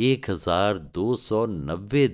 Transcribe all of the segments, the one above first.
1290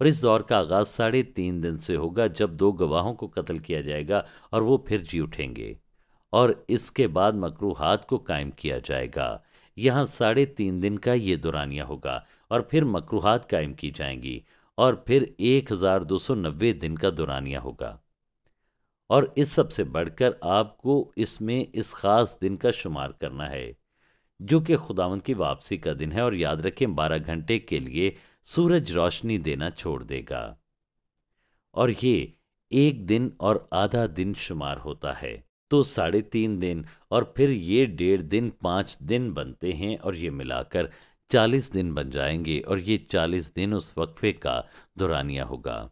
اور اس دور کا آغاز 3.5 دن سے ہوگا جب 2 گواہوں کو قتل کیا جائے گا اور وہ پھر جی اٹھیں گے، اور اس کے بعد مکروہات کو قائم کیا جائے گا۔ یہاں 3.5 دن کا یہ دورانیہ ہوگا اور پھر مکروہات قائم کی جائیں گی، اور پھر 1290 دن کا دورانیہ ہوگا۔ اور اس سب سے بڑھ کر آپ کو اس میں اس خاص دن کا شمار کرنا ہے جو کہ خداوند کی واپسی کا دن ہے، اور یاد رکھیں 12 گھنٹے کے لیے سورج روشنی دینا چھوڑ دے گا، اور یہ 1 دن اور آدھا دن شمار ہوتا ہے، تو 3.5 دن اور پھر یہ 1.5 دن 5 دن بنتے ہیں، اور یہ ملا کر 40 دن بن جائیں گے، اور یہ 40 دن اس وقفے کا دورانیہ ہوگا،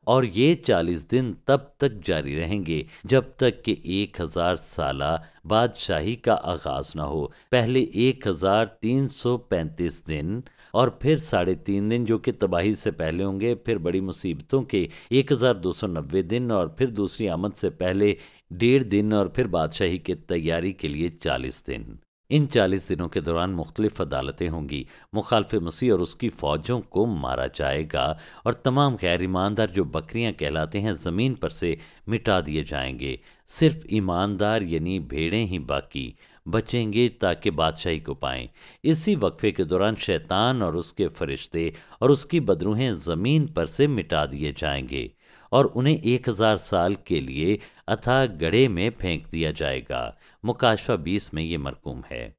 اور یہ 40 دن تب تک جاری رہیں گے جب تک کہ 1000 سالہ بادشاہی کا آغاز نہ ہو۔ پہلے 1335 دن اور پھر 3.5 دن جو کہ تباہی سے پہلے ہوں گے، پھر بڑی مصیبتوں کے 1290 دن، اور پھر دوسری آمد سے پہلے 1.5 دن، اور پھر بادشاہی کی تیاری کے لیے 40 دن۔ ان 40 دنوں کے دوران مختلف عدالتیں ہوں گی، مخالف مسیح اور اس کی فوجوں کو مارا جائے گا، اور تمام غیر ایماندار جو بکریاں کہلاتے ہیں زمین پر سے مٹا دیے جائیں گے، صرف ایماندار یعنی بھیڑیں ہی باقی بچیں گے تاکہ بادشاہی کو پائیں۔ اسی وقفے کے دوران شیطان اور اس کے فرشتے اور اس کی بدروہیں زمین پر سے مٹا دیے جائیں گے، اور انہیں 1000 سال کے لیے اتھاہ گڑھے میں پھینک دیا جائے گا۔ مکاشفہ 20 میں یہ مرقوم ہے۔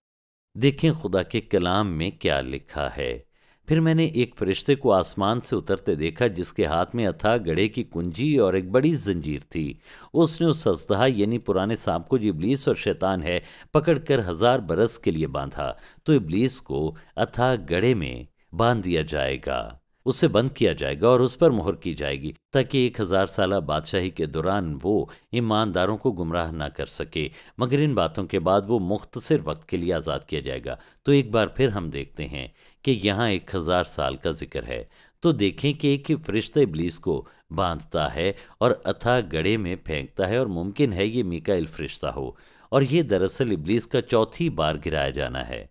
دیکھیں خدا کے کلام میں کیا لکھا ہے۔ پھر میں نے ایک فرشتے کو آسمان سے اترتے دیکھا جس کے ہاتھ میں اتھاہ گڑھے کی کنجی اور ایک بڑی زنجیر تھی۔ اس نے اس اژدہا یعنی پرانے سانپ کو جو ابلیس اور شیطان ہے پکڑ کر 1000 برس کے لیے باندھا، تو ابلیس کو اتھاہ گڑھے میں باندھ دیا جائے گا، اسے بند کیا جائے گا اور اس پر مہر کی جائے گی تاکہ 1000 سالہ بادشاہی کے دوران وہ ایمانداروں کو گمراہ نہ کر سکے، مگر ان باتوں کے بعد وہ مختصر وقت کے لیے آزاد کیا جائے گا۔ تو ایک بار پھر ہم دیکھتے ہیں کہ یہاں 1000 سال کا ذکر ہے، تو دیکھیں کہ ایک فرشتہ ابلیس کو باندھتا ہے اور اتھاہ گڑھے میں پھینکتا ہے، اور ممکن ہے یہ میکائیل فرشتہ ہو، اور یہ دراصل ابلیس کا 4تھی بار گرایا جانا ہے۔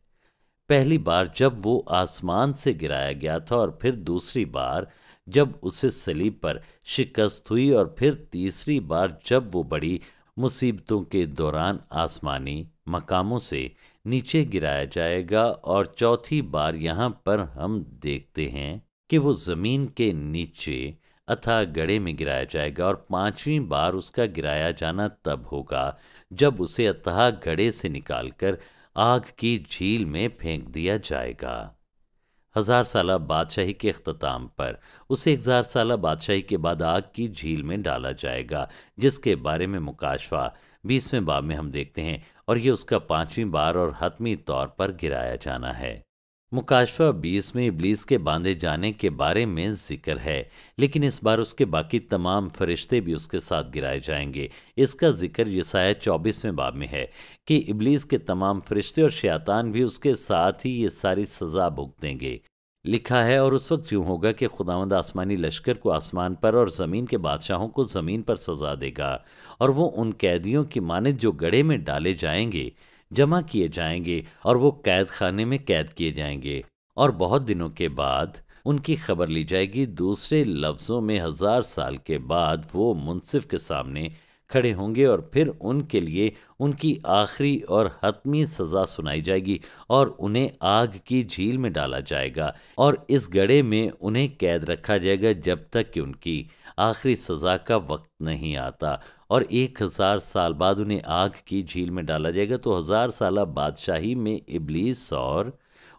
پہلی بار جب وہ آسمان سے گرایا گیا تھا، اور پھر دوسری بار جب اسے صلیب پر شکست ہوئی، اور پھر تیسری بار جب وہ بڑی مصیبتوں کے دوران آسمانی مقاموں سے نیچے گرایا جائے گا، اور 4تھی بار یہاں پر ہم دیکھتے ہیں کہ وہ زمین کے نیچے اتھاہ گڑھے میں گرایا جائے گا، اور 5ویں بار اس کا گرایا جانا تب ہوگا جب اسے اتھاہ گڑھے سے نکال کر آگ کی جھیل میں پھینک دیا جائے گا۔ 1000 سالہ بادشاہی کے اختتام پر اسے 1000 سالہ بادشاہی کے بعد آگ کی جھیل میں ڈالا جائے گا، جس کے بارے میں مکاشفہ 20ویں باب میں ہم دیکھتے ہیں، اور یہ اس کا 5ویں بار اور حتمی طور پر گرایا جانا ہے۔ مکاشفہ 20 میں ابلیس کے باندھے جانے کے بارے میں ذکر ہے، لیکن اس بار اس کے باقی تمام فرشتے بھی اس کے ساتھ گرائے جائیں گے۔ اس کا ذکر یسایہ 24ویں باب میں ہے کہ ابلیس کے تمام فرشتے اور شیطان بھی اس کے ساتھ ہی یہ ساری سزا بھگتیں گے۔ لکھا ہے، اور اس وقت یوں ہوگا کہ خداوند آسمانی لشکر کو آسمان پر اور زمین کے بادشاہوں کو زمین پر سزا دے گا، اور وہ ان قیدیوں کی مانند جو گڑھے میں ڈالے جائیں گے جمع کیے جائیں گے، اور وہ قید خانے میں قید کیے جائیں گے، اور بہت دنوں کے بعد ان کی خبر لی جائے گی۔ دوسرے لفظوں میں 1000 سال کے بعد وہ منصف کے سامنے کھڑے ہوں گے، اور پھر ان کے لیے ان کی آخری اور حتمی سزا سنائی جائے گی، اور انہیں آگ کی جھیل میں ڈالا جائے گا، اور اس گڑھے میں انہیں قید رکھا جائے گا جب تک کہ ان کی آخری سزا کا وقت نہیں آتا، اور 1000 سال بعد انہیں آگ کی جھیل میں ڈالا جائے گا۔ تو 1000 سالہ بادشاہی میں ابلیس اور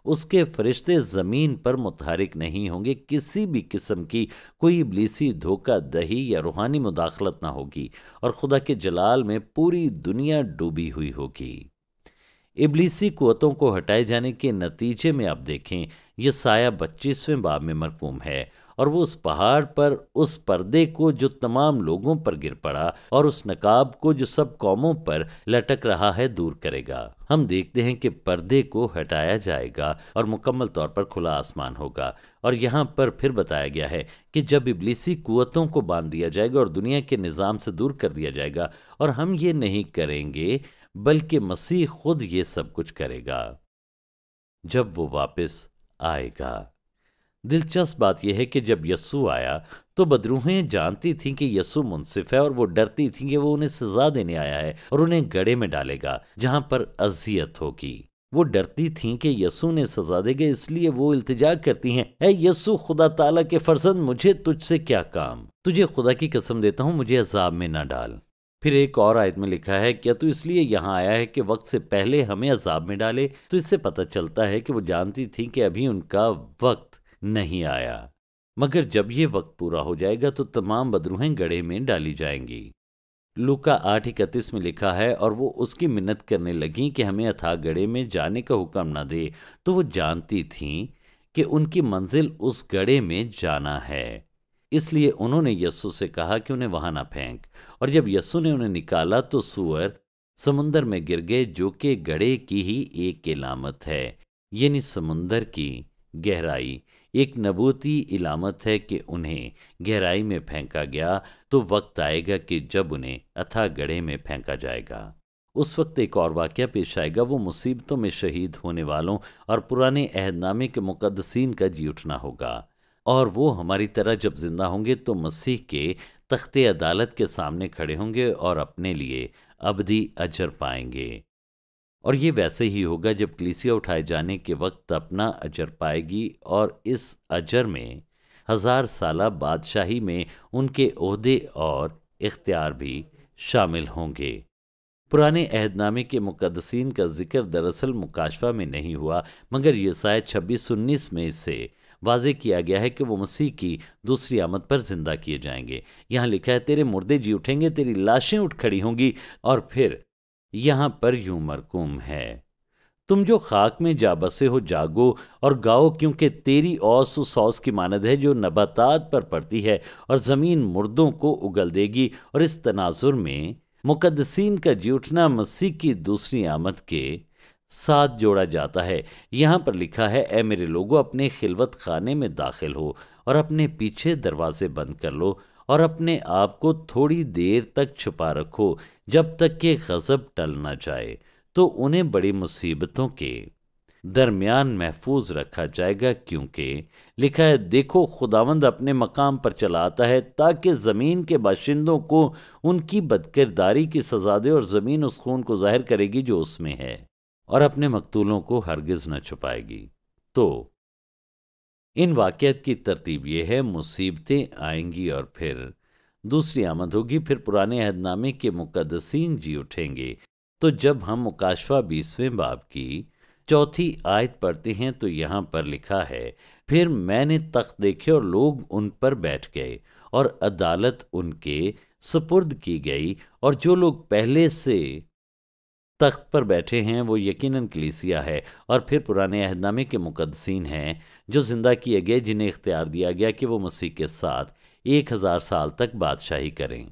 اس کے فرشتے زمین پر متحرک نہیں ہوں گے، کسی بھی قسم کی کوئی ابلیسی دھوکہ دہی یا روحانی مداخلت نہ ہوگی، اور خدا کے جلال میں پوری دنیا ڈوبی ہوئی ہوگی۔ ابلیسی قوتوں کو ہٹائے جانے کے نتیجے میں آپ دیکھیں یسایہ 25ویں باب میں مرقوم ہے، اور وہ اس پہاڑ پر اس پردے کو جو تمام لوگوں پر گر پڑا اور اس نقاب کو جو سب قوموں پر لٹک رہا ہے دور کرے گا۔ ہم دیکھتے ہیں کہ پردے کو ہٹایا جائے گا اور مکمل طور پر کھلا آسمان ہوگا، اور یہاں پر پھر بتایا گیا ہے کہ جب ابلیسی قوتوں کو باندھ دیا جائے گا اور دنیا کے نظام سے دور کر دیا جائے گا، اور ہم یہ نہیں کریں گے بلکہ مسیح خود یہ سب کچھ کرے گا جب وہ واپس آئے گا۔ دلچسپ بات یہ ہے کہ جب یسوع آیا تو بدروہیں جانتی تھیں کہ یسوع منصف ہے، اور وہ ڈرتی تھیں کہ وہ انہیں سزا دینے آیا ہے اور انہیں گڑھے میں ڈالے گا جہاں پر اذیت ہوگی۔ وہ ڈرتی تھیں کہ یسوع نے سزا دے گا، اس لیے وہ التجا کرتی ہیں، اے یسوع خدا تعالیٰ کے فرزند، مجھے تجھ سے کیا کام؟ تجھے خدا کی قسم دیتا ہوں، مجھے عذاب میں نہ ڈال۔ پھر ایک اور آیت میں لکھا ہے، کیا تو اس لیے یہاں آیا ہے کہ وقت سے پہلے ہمیں عذاب میں ڈالے؟ تو اس سے پتہ چلتا ہے کہ وہ جانتی تھی کہ ابھی ان کا وقت نہیں آیا، مگر جب یہ وقت پورا ہو جائے گا تو تمام بدروہیں گڑھے میں ڈالی جائیں گی۔ لوکا 8:31 میں لکھا ہے، اور وہ اس کی منت کرنے لگیں کہ ہمیں اتھاہ گڑھے میں جانے کا حکم نہ دے، تو وہ جانتی تھیں کہ ان کی منزل اس گڑھے میں جانا ہے، اس لیے انہوں نے یسوع سے کہا کہ انہیں وہاں نہ پھینک، اور جب یسوع نے انہیں نکالا تو سور سمندر میں گر گئے، جو کہ گڑھے کی ہی ایک علامت ہے، یعنی سمندر کی گہرائی ایک نبوتی علامت ہے کہ انہیں گہرائی میں پھینکا گیا۔ تو وقت آئے گا کہ جب انہیں اتھاہ گڑھے میں پھینکا جائے گا۔ اس وقت ایک اور واقعہ پیش آئے گا، وہ مصیبتوں میں شہید ہونے والوں اور پرانے عہد نامے کے مقدسین کا جی اٹھنا ہوگا، اور وہ ہماری طرح جب زندہ ہوں گے تو مسیح کے تخت عدالت کے سامنے کھڑے ہوں گے اور اپنے لیے ابدی اجر پائیں گے۔ اور یہ ویسے ہی ہوگا جب کلیسیا اٹھائے جانے کے وقت اپنا اجر پائے گی، اور اس اجر میں 1000 سالہ بادشاہی میں ان کے عہدے اور اختیار بھی شامل ہوں گے۔ پرانے عہد نامے کے مقدسین کا ذکر دراصل مکاشفہ میں نہیں ہوا، مگر یسایا 26:19 میں اس سے واضح کیا گیا ہے کہ وہ مسیح کی دوسری آمد پر زندہ کیے جائیں گے۔ یہاں لکھا ہے، تیرے مردے جی اٹھیں گے، تیری لاشیں اٹھ کھڑی ہوں گی، اور پھر یہاں پر یوں مرقوم ہے، تم جو خاک میں جا بسے ہو جاگو اور گاؤ، کیونکہ تیری اوس اس اوس کی مانند ہے جو نباتات پر پڑتی ہے، اور زمین مردوں کو اگل دے گی۔ اور اس تناظر میں مقدسین کا جی اٹھنا مسیح کی دوسری آمد کے ساتھ جوڑا جاتا ہے۔ یہاں پر لکھا ہے، اے میرے لوگو، اپنے خلوت خانے میں داخل ہو اور اپنے پیچھے دروازے بند کر لو، اور اپنے آپ کو تھوڑی دیر تک چھپا رکھو، جب تک کہ غضب ٹل نہ جائے، تو انہیں بڑی مصیبتوں کے درمیان محفوظ رکھا جائے گا، کیونکہ لکھا ہے، دیکھو خداوند اپنے مقام پر چلا آتا ہے تاکہ زمین کے باشندوں کو ان کی بدکرداری کی سزا دے، اور زمین اس خون کو ظاہر کرے گی جو اس میں ہے، اور اپنے مقتولوں کو ہرگز نہ چھپائے گی۔ تو ان واقعات کی ترتیب یہ ہے، مصیبتیں آئیں گی اور پھر دوسری آمد ہوگی، پھر پرانے عہد نامے کے مقدسین جی اٹھیں گے۔ تو جب ہم مکاشفہ 20ویں باب کی 4 آیت پڑھتے ہیں تو یہاں پر لکھا ہے، پھر میں نے تخت دیکھے اور لوگ ان پر بیٹھ گئے، اور عدالت ان کے سپرد کی گئی، اور جو لوگ پہلے سے تخت پر بیٹھے ہیں وہ یقیناً کلیسیا ہے، اور پھر پرانے عہد نامے کے مقدسین ہیں جو زندہ کیے گئے، جنہیں اختیار دیا گیا کہ وہ مسیح کے ساتھ 1000 سال تک بادشاہی کریں،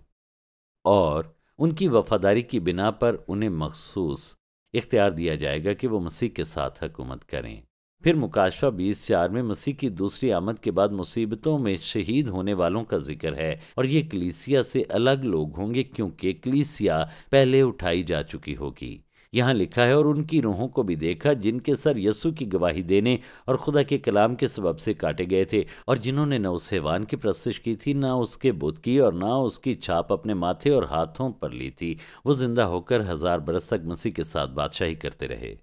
اور ان کی وفاداری کی بنا پر انہیں مخصوص اختیار دیا جائے گا کہ وہ مسیح کے ساتھ حکومت کریں۔ پھر مکاشفہ 20:4 میں مسیح کی دوسری آمد کے بعد مصیبتوں میں شہید ہونے والوں کا ذکر ہے، اور یہ کلیسیا سے الگ لوگ ہوں گے، کیونکہ کلیسیا پہلے اٹھائی جا چکی ہوگی۔ یہاں لکھا ہے، اور ان کی روحوں کو بھی دیکھا جن کے سر یسوع کی گواہی دینے اور خدا کے کلام کے سبب سے کاٹے گئے تھے، اور جنہوں نے نہ اس حیوان کی پرستش کی تھی، نہ اس کے بت کی، اور نہ اس کی چھاپ اپنے ماتھے اور ہاتھوں پر لی تھی۔ وہ زندہ ہو کر 1000 برس تک مسیح کے ساتھ بادشاہی کرتے رہے۔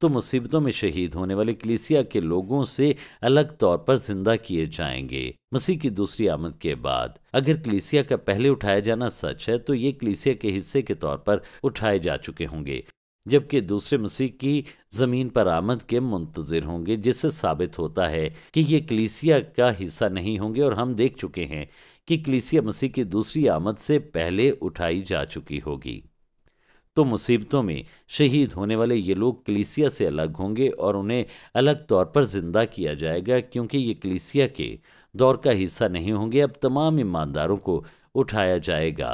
تو مصیبتوں میں شہید ہونے والے کلیسیا کے لوگوں سے الگ طور پر زندہ کیے جائیں گے مسیح کی دوسری آمد کے بعد۔ اگر کلیسیا کا پہلے اٹھایا جانا سچ ہے تو یہ کلیسیا کے حصے کے طور پر اٹھائے جا چکے ہوں گے، جبکہ دوسرے مسیح کی زمین پر آمد کے منتظر ہوں گے، جس سے ثابت ہوتا ہے کہ یہ کلیسیا کا حصہ نہیں ہوں گے، اور ہم دیکھ چکے ہیں کہ کلیسیا مسیح کی دوسری آمد سے پہلے اٹھائی جا چکی ہوگی۔ تو مصیبتوں میں شہید ہونے والے یہ لوگ کلیسیا سے الگ ہوں گے، اور انہیں الگ طور پر زندہ کیا جائے گا، کیونکہ یہ کلیسیا کے دور کا حصہ نہیں ہوں گے۔ اب تمام ایمانداروں کو اٹھایا جائے گا،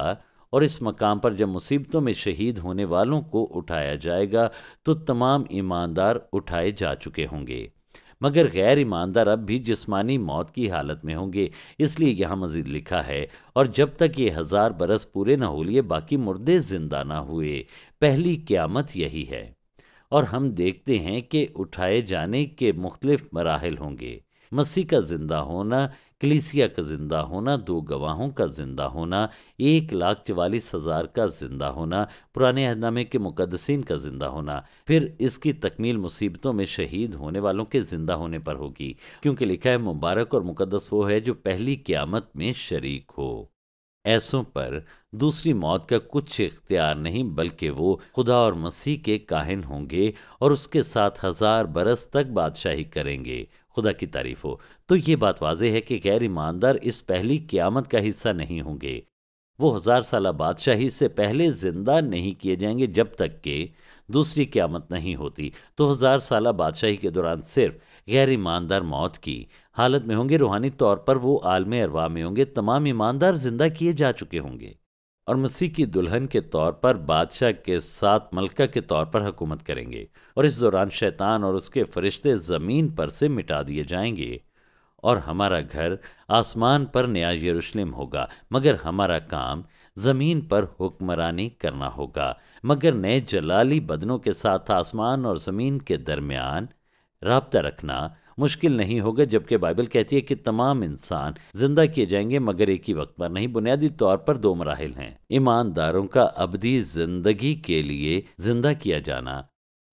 اور اس مقام پر جب مصیبتوں میں شہید ہونے والوں کو اٹھایا جائے گا تو تمام ایماندار اٹھائے جا چکے ہوں گے، مگر غیر ایماندار اب بھی جسمانی موت کی حالت میں ہوں گے۔ اس لیے یہاں مزید لکھا ہے، اور جب تک یہ 1000 برس پورے نہ ہو لیے باقی مردے زندہ نہ ہوئے، پہلی قیامت یہی ہے۔ اور ہم دیکھتے ہیں کہ اٹھائے جانے کے مختلف مراحل ہوں گے۔ مسیح کا زندہ ہونا، کلیسیا کا زندہ ہونا، 2 گواہوں کا زندہ ہونا، 1,44,000 کا زندہ ہونا، پرانے عہد نامے کے مقدسین کا زندہ ہونا، پھر اس کی تکمیل مصیبتوں میں شہید ہونے والوں کے زندہ ہونے پر ہوگی، کیونکہ لکھا ہے مبارک اور مقدس وہ ہے جو پہلی قیامت میں شریک ہو۔ ایسوں پر دوسری موت کا کچھ اختیار نہیں، بلکہ وہ خدا اور مسیح کے کاہن ہوں گے اور اس کے ساتھ 1000 برس تک بادشاہی کریں گے۔ خدا کی تعریف ہو۔ تو یہ بات واضح ہے کہ غیر ایماندار اس پہلی قیامت کا حصہ نہیں ہوں گے۔ وہ 1000 سالہ بادشاہی سے پہلے زندہ نہیں کیے جائیں گے جب تک کہ دوسری قیامت نہیں ہوتی۔ تو 1000 سالہ بادشاہی کے دوران صرف غیر ایماندار موت کی حالت میں ہوں گے، روحانی طور پر وہ عالم ارواح میں ہوں گے، تمام ایماندار زندہ کیے جا چکے ہوں گے اور مسیح کی دلہن کے طور پر بادشاہ کے ساتھ ملکہ کے طور پر حکومت کریں گے، اور اس دوران شیطان اور اس کے فرشتے زمین پر سے مٹا دیے جائیں گے، اور ہمارا گھر آسمان پر نیا یروشلم ہوگا، مگر ہمارا کام زمین پر حکمرانی کرنا ہوگا، مگر نئے جلالی بدنوں کے ساتھ آسمان اور زمین کے درمیان رابطہ رکھنا مشکل نہیں ہوگا، جبکہ بائبل کہتی ہے کہ تمام انسان زندہ کیے جائیں گے مگر ایک ہی وقت پر نہیں۔ بنیادی طور پر 2 مراحل ہیں، ایمانداروں کا ابدی زندگی کے لیے زندہ کیا جانا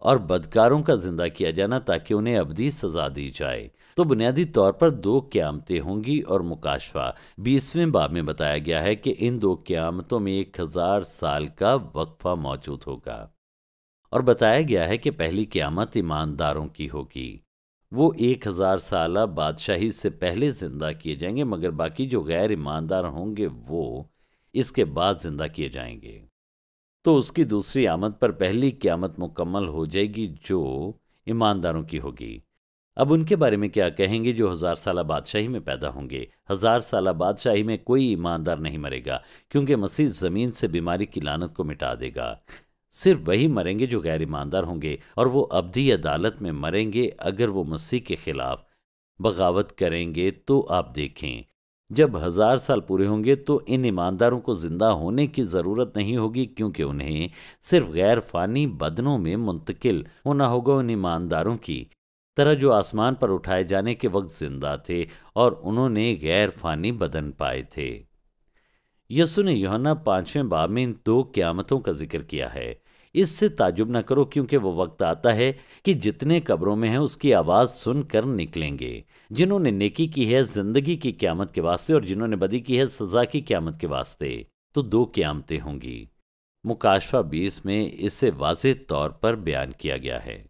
اور بدکاروں کا زندہ کیا جانا تاکہ انہیں ابدی سزا دی جائے۔ تو بنیادی طور پر 2 قیامتیں ہوں گی، اور مکاشفہ 20ویں باب میں بتایا گیا ہے کہ ان 2 قیامتوں میں 1000 سال کا وقفہ موجود ہوگا، اور بتایا گیا ہے کہ پہلی قیامت ایمانداروں کی ہوگی، وہ 1000 سالہ بادشاہی سے پہلے زندہ کیے جائیں گے، مگر باقی جو غیر ایماندار ہوں گے وہ اس کے بعد زندہ کیے جائیں گے۔ تو اس کی دوسری آمد پر پہلی قیامت مکمل ہو جائے گی جو ایمانداروں کی ہوگی۔ اب ان کے بارے میں کیا کہیں گے جو 1000 سالہ بادشاہی میں پیدا ہوں گے؟ 1000 سالہ بادشاہی میں کوئی ایماندار نہیں مرے گا، کیونکہ مسیح زمین سے بیماری کی لعنت کو مٹا دے گا۔ صرف وہی مریں گے جو غیر ایماندار ہوں گے، اور وہ ابدی عدالت میں مریں گے اگر وہ مسیح کے خلاف بغاوت کریں گے۔ تو آپ دیکھیں، جب 1000 سال پورے ہوں گے تو ان ایمانداروں کو زندہ ہونے کی ضرورت نہیں ہوگی، کیونکہ انہیں صرف غیر فانی بدنوں میں منتقل ہونا ہوگا، ان ایمانداروں کی طرح جو آسمان پر اٹھائے جانے کے وقت زندہ تھے اور انہوں نے غیر فانی بدن پائے تھے۔ یسوع نے یوحنا 5ویں باب میں ان 2 قیامتوں کا ذکر کیا ہے۔ اس سے تعجب نہ کرو، کیونکہ وہ وقت آتا ہے کہ جتنے قبروں میں ہیں اس کی آواز سن کر نکلیں گے، جنہوں نے نیکی کی ہے زندگی کی قیامت کے واسطے، اور جنہوں نے بدی کی ہے سزا کی قیامت کے واسطے۔ تو 2 قیامتیں ہوں گی۔ مکاشفہ 20 میں اسے واضح طور پر بیان کیا گیا ہے۔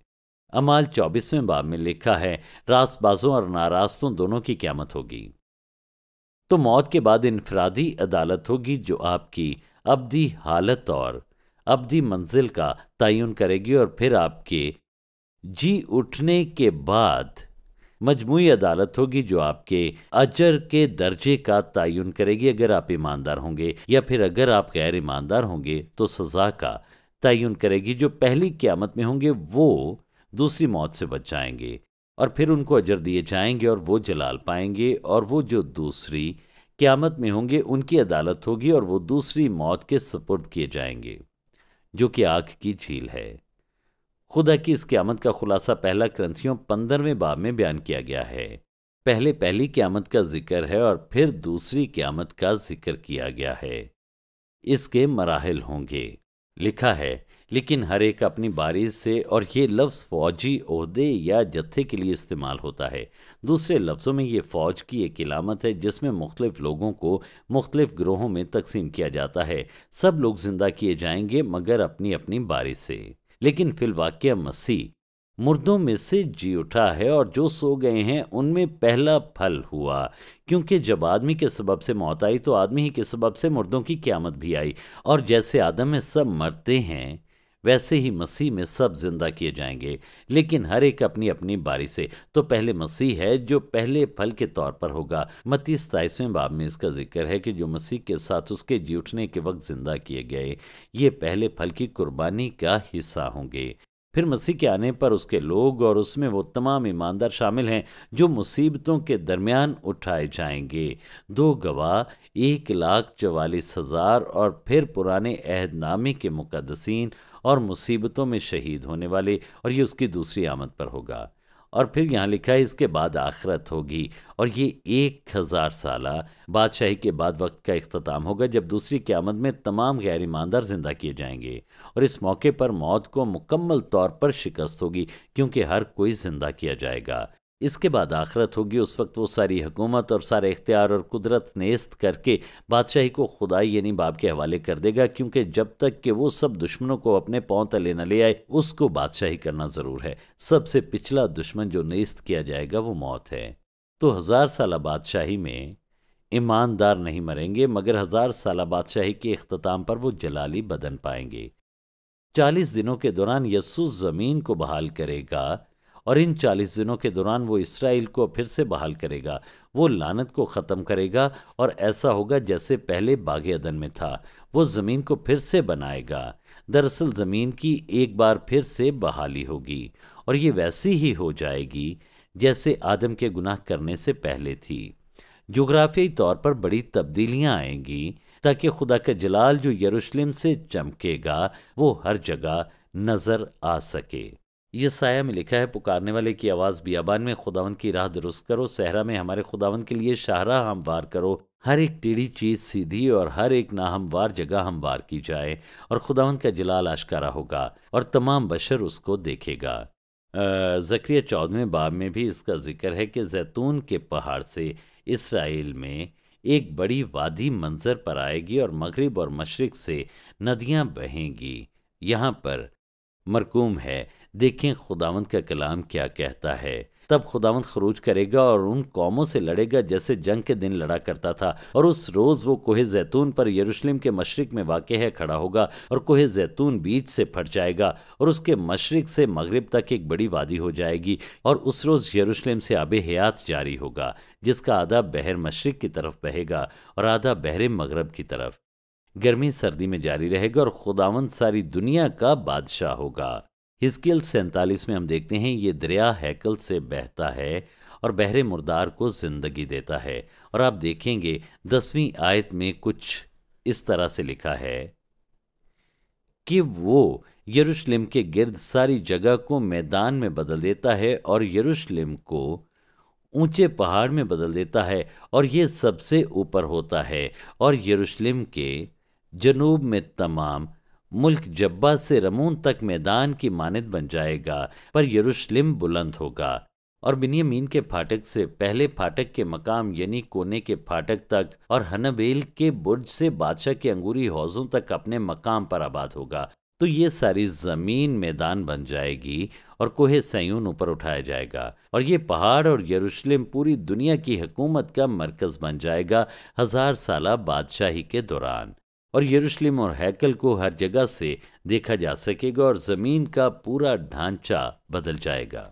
اعمال 24ویں باب میں لکھا ہے راست بازوں اور ناراستوں دونوں کی قیامت ہوگی۔ تو موت کے بعد انفرادی عدالت ہوگی جو آپ کی ابدی حالت اور ابدی منزل کا تعین کرے گی، اور پھر آپ کے جی اٹھنے کے بعد مجموعی عدالت ہوگی جو آپ کے اجر کے درجے کا تعین کرے گی، اگر آپ ایماندار ہوں گے، یا پھر اگر آپ غیر ایماندار ہوں گے تو سزا کا تعین کرے گی۔ جو پہلی قیامت میں ہوں گے وہ دوسری موت سے بچ جائیں گے، اور پھر ان کو اجر دیے جائیں گے اور وہ جلال پائیں گے، اور وہ جو دوسری قیامت میں ہوں گے ان کی عدالت ہوگی اور وہ دوسری موت کے سپرد کیے جائیں گے، جو کہ آگ کی جھیل ہے۔ خدا کی اس قیامت کا خلاصہ پہلا کرنتھیوں 15ویں باب میں بیان کیا گیا ہے۔ پہلے پہلی قیامت کا ذکر ہے اور پھر دوسری قیامت کا ذکر کیا گیا ہے۔ اس کے مراحل ہوں گے۔ لکھا ہے لیکن ہر ایک اپنی باری سے، اور یہ لفظ فوجی عہدے یا جتھے کے لیے استعمال ہوتا ہے۔ دوسرے لفظوں میں یہ فوج کی ایک علامت ہے جس میں مختلف لوگوں کو مختلف گروہوں میں تقسیم کیا جاتا ہے۔ سب لوگ زندہ کیے جائیں گے مگر اپنی اپنی باری سے، لیکن فی الواقع مسیح مردوں میں سے جی اٹھا ہے، اور جو سو گئے ہیں ان میں پہلا پھل ہوا، کیونکہ جب آدمی کے سبب سے موت آئی تو آدمی ہی کے سبب سے مردوں کی قیامت بھی آئی، اور جیسے آدم میں سب مرتے ہیں ویسے ہی مسیح میں سب زندہ کیے جائیں گے، لیکن ہر ایک اپنی اپنی باری سے۔ تو پہلے مسیح ہے جو پہلے پھل کے طور پر ہوگا۔ متی 27ویں باب میں اس کا ذکر ہے کہ جو مسیح کے ساتھ اس کے جی اٹھنے کے وقت زندہ کیے گئے، یہ پہلے پھل کی قربانی کا حصہ ہوں گے۔ پھر مسیح کے آنے پر اس کے لوگ اور اس میں وہ تمام ایماندار شامل ہیں جو مصیبتوں کے درمیان اٹھائے جائیں گے۔ 2 گواہ 1,44,000 اور پھر پرانے عہد نامے کے مقدسین اور مصیبتوں میں شہید ہونے والے، اور یہ اس کی دوسری آمد پر ہوگا۔ اور پھر یہاں لکھا ہے اس کے بعد آخرت ہوگی، اور یہ 1000 سالہ بادشاہی کے بعد وقت کا اختتام ہوگا جب دوسری قیامت میں تمام غیر ایماندار زندہ کیے جائیں گے، اور اس موقع پر موت کو مکمل طور پر شکست ہوگی کیونکہ ہر کوئی زندہ کیا جائے گا۔ اس کے بعد آخرت ہوگی، اس وقت وہ ساری حکومت اور سارے اختیار اور قدرت نیست کر کے بادشاہی کو خدائی یعنی باپ کے حوالے کر دے گا، کیونکہ جب تک کہ وہ سب دشمنوں کو اپنے پاؤں تلے نہ لے آئے اس کو بادشاہی کرنا ضرور ہے۔ سب سے پچھلا دشمن جو نیست کیا جائے گا وہ موت ہے۔ تو 1000 سالہ بادشاہی میں ایماندار نہیں مریں گے، مگر 1000 سالہ بادشاہی کے اختتام پر وہ جلالی بدن پائیں گے۔ 40 دنوں کے دوران یسوع زمین کو بحال کرے گا، اور ان 40 دنوں کے دوران وہ اسرائیل کو پھر سے بحال کرے گا، وہ لعنت کو ختم کرے گا، اور ایسا ہوگا جیسے پہلے باغ عدن میں تھا۔ وہ زمین کو پھر سے بنائے گا۔ دراصل زمین کی ایک بار پھر سے بحالی ہوگی، اور یہ ویسی ہی ہو جائے گی جیسے آدم کے گناہ کرنے سے پہلے تھی۔ جغرافیائی طور پر بڑی تبدیلیاں آئیں گی تاکہ خدا کا جلال جو یروشلم سے چمکے گا وہ ہر جگہ نظر آ سکے۔ یسایہ میں لکھا ہے، پکارنے والے کی آواز بیابان میں خداوند کی راہ درست کرو، صحرا میں ہمارے خداوند کے لیے شاہراہ ہموار کرو، ہر ایک ٹیڑھی چیز سیدھی اور ہر ایک ناہموار جگہ ہموار کی جائے، اور خداوند کا جلال آشکارا ہوگا اور تمام بشر اس کو دیکھے گا۔ زکریا 14ویں باب میں بھی اس کا ذکر ہے کہ زیتون کے پہاڑ سے اسرائیل میں ایک بڑی وادی منظر پر آئے گی، اور مغرب اور مشرق سے ندیاں بہیں گی۔ یہاں پر مرقوم ہے، دیکھیں خداوند کا کلام کیا کہتا ہے۔ تب خداوند خروج کرے گا اور ان قوموں سے لڑے گا جیسے جنگ کے دن لڑا کرتا تھا، اور اس روز وہ کوہ زیتون پر یروشلم کے مشرق میں واقع ہے کھڑا ہوگا، اور کوہ زیتون بیچ سے پھٹ جائے گا، اور اس کے مشرق سے مغرب تک ایک بڑی وادی ہو جائے گی، اور اس روز یروشلم سے آب حیات جاری ہوگا، جس کا آدھا بحر مشرق کی طرف بہے گا اور آدھا بحر مغرب کی طرف۔ گرمی سردی میں جاری رہے گا، اور خداوند ساری دنیا کا بادشاہ ہوگا۔ حزقیل 47 میں ہم دیکھتے ہیں یہ دریا ہیکل سے بہتا ہے اور بحر مردار کو زندگی دیتا ہے، اور آپ دیکھیں گے 10ویں آیت میں کچھ اس طرح سے لکھا ہے کہ وہ یروشلم کے گرد ساری جگہ کو میدان میں بدل دیتا ہے، اور یروشلم کو اونچے پہاڑ میں بدل دیتا ہے، اور یہ سب سے اوپر ہوتا ہے، اور یروشلم کے جنوب میں تمام ملک جبہ سے رمون تک میدان کی مانند بن جائے گا، پر یروشلم بلند ہوگا، اور بنیامین کے پھاٹک سے پہلے پھاٹک کے مقام یعنی کونے کے پھاٹک تک، اور حنبیل کے برج سے بادشاہ کے انگوری حوضوں تک اپنے مقام پر آباد ہوگا۔ تو یہ ساری زمین میدان بن جائے گی، اور کوہ سیون اوپر اٹھایا جائے گا، اور یہ پہاڑ اور یروشلم پوری دنیا کی حکومت کا مرکز بن جائے گا 1000 سالہ بادشاہی کے دوران، اور یروشلم اور ہیکل کو ہر جگہ سے دیکھا جا سکے گا، اور زمین کا پورا ڈھانچہ بدل جائے گا،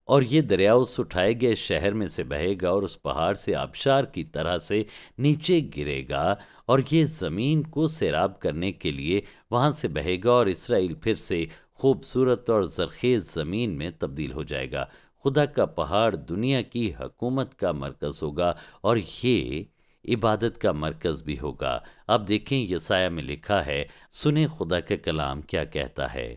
اور یہ دریا اس اٹھائے گئے شہر میں سے بہے گا، اور اس پہاڑ سے آبشار کی طرح سے نیچے گرے گا، اور یہ زمین کو سیراب کرنے کے لیے وہاں سے بہے گا، اور اسرائیل پھر سے خوبصورت اور زرخیز زمین میں تبدیل ہو جائے گا۔ خدا کا پہاڑ دنیا کی حکومت کا مرکز ہوگا، اور یہ عبادت کا مرکز بھی ہوگا۔ اب دیکھیں یسایہ میں لکھا ہے، سنیں خدا کا کلام کیا کہتا ہے۔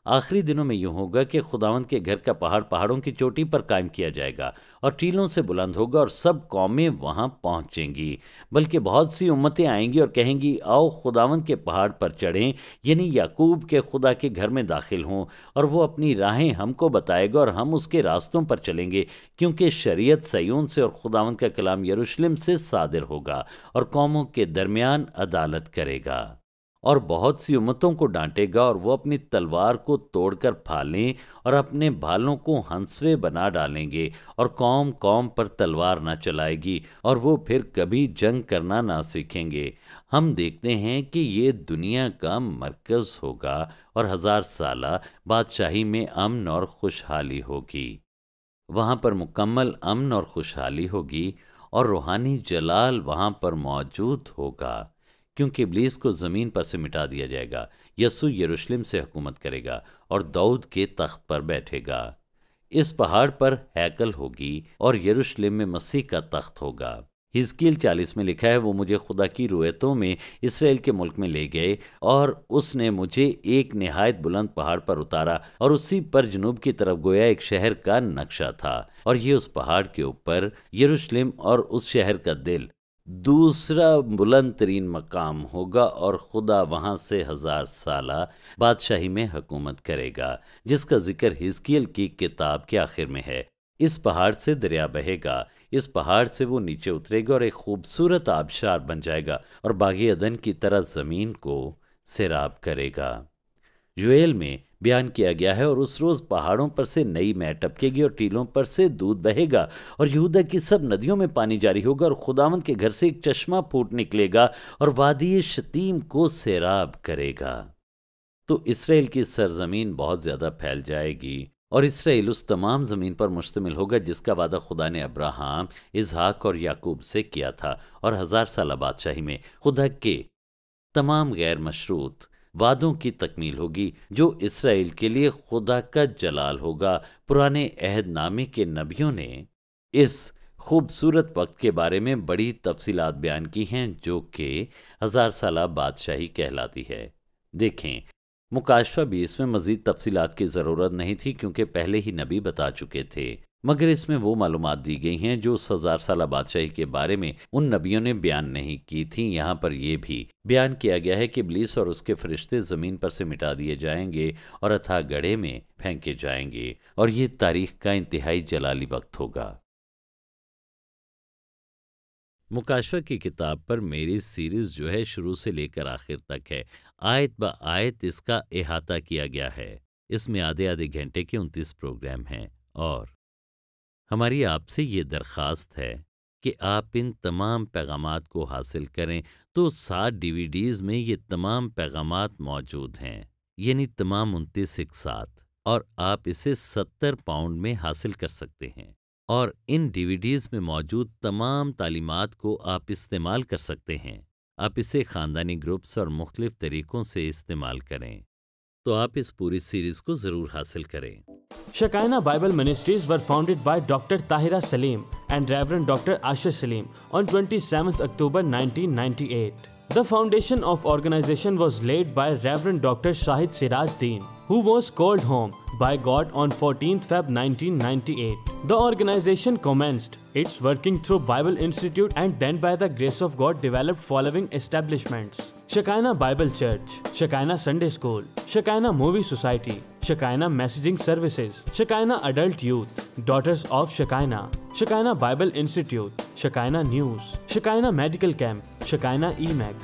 آخری دنوں میں یوں ہوگا کہ خداوند کے گھر کا پہاڑ پہاڑوں کی چوٹی پر قائم کیا جائے گا، اور ٹیلوں سے بلند ہوگا، اور سب قومیں وہاں پہنچیں گی، بلکہ بہت سی امتیں آئیں گی اور کہیں گی آؤ خداوند کے پہاڑ پر چڑھیں، یعنی یعقوب کے خدا کے گھر میں داخل ہوں، اور وہ اپنی راہیں ہم کو بتائے گا اور ہم اس کے راستوں پر چلیں گے، کیونکہ شریعت سیون سے اور خداوند کا کلام یروشلم سے صادر ہوگا، اور قوموں کے درمیان عدالت کرے گا، اور بہت سی امتوں کو ڈانٹے گا، اور وہ اپنی تلوار کو توڑ کر پھالیں اور اپنے بھالوں کو ہنسوے بنا ڈالیں گے، اور قوم قوم پر تلوار نہ چلائے گی، اور وہ پھر کبھی جنگ کرنا نہ سیکھیں گے۔ ہم دیکھتے ہیں کہ یہ دنیا کا مرکز ہوگا، اور 1000 سالہ بادشاہی میں امن اور خوشحالی ہوگی۔ وہاں پر مکمل امن اور خوشحالی ہوگی، اور روحانی جلال وہاں پر موجود ہوگا، کیونکہ ابلیس کو زمین پر سے مٹا دیا جائے گا۔ یسوع یروشلم سے حکومت کرے گا اور داؤد کے تخت پر بیٹھے گا۔ اس پہاڑ پر ہیکل ہوگی، اور یروشلم میں مسیح کا تخت ہوگا۔ حزقیل 40 میں لکھا ہے، وہ مجھے خدا کی رویتوں میں اسرائیل کے ملک میں لے گئے اور اس نے مجھے ایک نہایت بلند پہاڑ پر اتارا اور اسی پر جنوب کی طرف گویا ایک شہر کا نقشہ تھا، اور یہ اس پہاڑ کے اوپر یروشلم اور اس شہر کا دل دوسرا بلند ترین مقام ہوگا، اور خدا وہاں سے 1000 سالہ بادشاہی میں حکومت کرے گا، جس کا ذکر حزقیل کی کتاب کے آخر میں ہے۔ اس پہاڑ سے دریا بہے گا، اس پہاڑ سے وہ نیچے اترے گا اور ایک خوبصورت آبشار بن جائے گا اور باغ عدن کی طرح زمین کو سیراب کرے گا۔ یوئیل میں بیان کیا گیا ہے، اور اس روز پہاڑوں پر سے نئی مے ٹپکے گی اور ٹیلوں پر سے دودھ بہے گا، اور یہودا کی سب ندیوں میں پانی جاری ہوگا، اور خداوند کے گھر سے ایک چشمہ پھوٹ نکلے گا اور وادی شتیم کو سیراب کرے گا۔ تو اسرائیل کی سرزمین بہت زیادہ پھیل جائے گی، اور اسرائیل اس تمام زمین پر مشتمل ہوگا جس کا وعدہ خدا نے ابراہیم، اسحاق اور یعقوب سے کیا تھا، اور 1000 سالہ بادشاہی میں خدا کے تمام غیر مشروط وعدوں کی تکمیل ہوگی، جو اسرائیل کے لیے خدا کا جلال ہوگا۔ پرانے عہد نامے کے نبیوں نے اس خوبصورت وقت کے بارے میں بڑی تفصیلات بیان کی ہیں، جو کہ 1000 سالہ بادشاہی کہلاتی ہے۔ دیکھیں، مکاشفہ 20 میں مزید تفصیلات کی ضرورت نہیں تھی، کیونکہ پہلے ہی نبی بتا چکے تھے، مگر اس میں وہ معلومات دی گئی ہیں جو اس 1000 سالہ بادشاہی کے بارے میں ان نبیوں نے بیان نہیں کی تھیں۔ یہاں پر یہ بھی بیان کیا گیا ہے کہ ابلیس اور اس کے فرشتے زمین پر سے مٹا دیے جائیں گے اور اتھاہ گڑھے میں پھینکے جائیں گے، اور یہ تاریخ کا انتہائی جلالی وقت ہوگا۔ مکاشفہ کی کتاب پر میری سیریز جو ہے شروع سے لے کر آخر تک ہے، آیت با آیت اس کا احاطہ کیا گیا ہے۔ اس میں آدھے گھنٹے کے 29 پروگرام ہیں، اور ہماری آپ سے یہ درخواست ہے کہ آپ ان تمام پیغامات کو حاصل کریں۔ تو 7 DVDs میں یہ تمام پیغامات موجود ہیں، یعنی تمام 29 ایک ساتھ، اور آپ اسے 70 پاؤنڈ میں حاصل کر سکتے ہیں، اور ان DVDs میں موجود تمام تعلیمات کو آپ استعمال کر سکتے ہیں۔ آپ اسے خاندانی گروپس اور مختلف طریقوں سے استعمال کریں، تو آپ اس پوری سیریز کو ضرور حاصل کریں۔ Shekinah Bible Ministries were founded by Dr. Tahira Salim and Reverend Dr. Asher Salim on 27th October 1998. The foundation of organization was laid by Reverend Dr. Shahid Siraj Deen, who was called home by God on 14th Feb 1998. The organization commenced its working through Bible Institute and then by the grace of God developed following establishments: Shekinah Bible Church, Shekinah Sunday School, Shekinah Movie Society, Shekinah Messaging Services, Shekinah Adult Youth, Daughters of Shekinah, Shekinah Bible Institute, Shekinah News, Shekinah Medical Camp, Shekinah EMAC,